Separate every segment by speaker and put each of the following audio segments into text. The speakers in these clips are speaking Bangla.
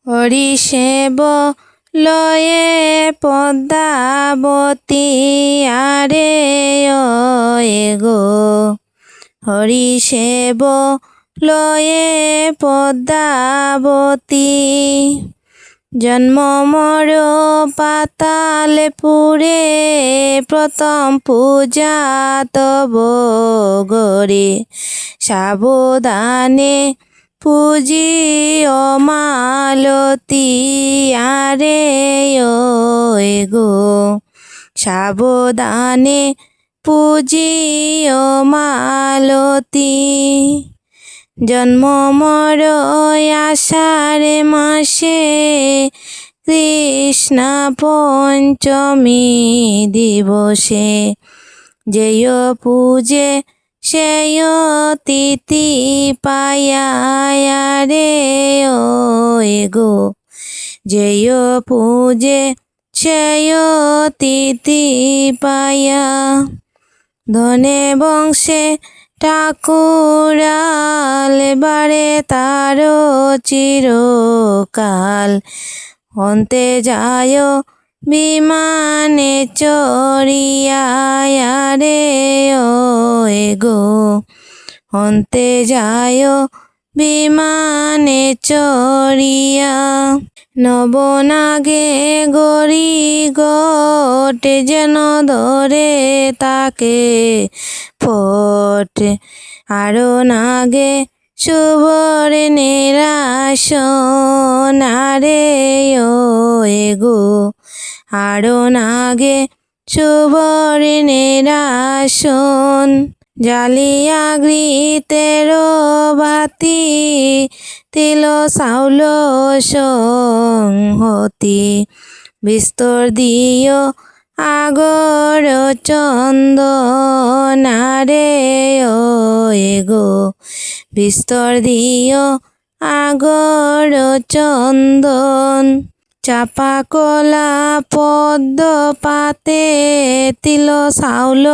Speaker 1: হরিষেব লয়ে পদ্মাবতী আরে গো। হরিষেব লয়ে পদ্মাবতী জন্ম মর পাতালে পুরে প্রথম পূজা তব গরে সাবধানে পুজিও মালতী আরে গো। সাবধানে পুজিও মালতী জন্ম মর আষাঢ় মাসে কৃষ্ণ পঞ্চমী দিবসে যেয় পূজে সেই তিথি পায়া রে গো। যেয় পূজে সেই তিথি পায়া ধনে বংশে ঠাকুরাল বারে তার চিরকাল অন্তে যায় বিমানে চড়িয়া রে গো। অন্তে যায় বিমানে চড়িয়া নবনাগে গরি গটে যেন ধরে তাকে পট আরো নাগে শুভরে নিরাসন রে গো। আরো নাগে শুভরে নিরাসন জালিয়া ঘৃতের বাতি তিল চাউল সংহতি বিস্তর দিও আগর চন্দন রে গো। বিস্তর দিও আগর চন্দন চাপা কলা পদ্ম পাতে তিল চাউল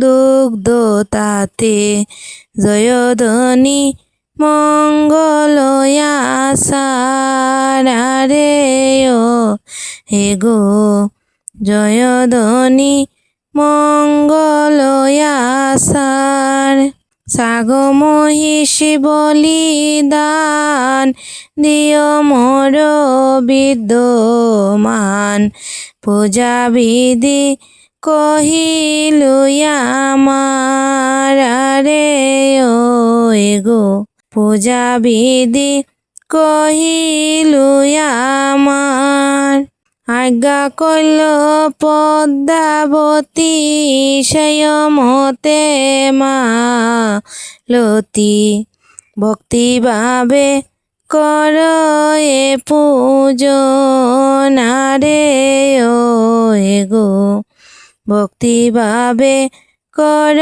Speaker 1: দুগ্ধ তাতে জয়ধ্বনি মঙ্গলয়াসার রে গো। জয়ধ্বনি মঙ্গলয়াসার সাগ মহিষী বলিদান দিয় মোর বিদ্যমান পূজা বিধি কহিলু আমার রে গো। পূজা বিধি কহিলু আমার আজ্ঞা কইল পদ্মাবতী সেই মতে মালতী ভক্তি ভাবে কর এ পূজন রে গো। ভক্তি ভাবে কর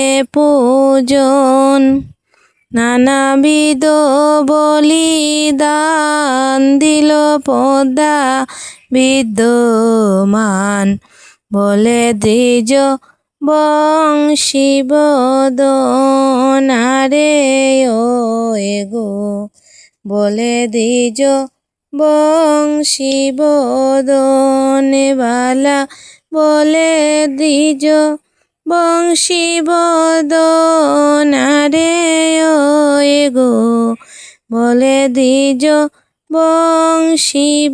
Speaker 1: এ পূজন নানাবিধ বলিদান দিল পদ্মা বিদ্যমান বলে দ্বিজ বংশীবদন রে গো। বলে দ্বিজ বংশীবদন বালা বলে দ্বিজ বংশীবদন রে গো। বলে দ্বিজ বংশীবদন।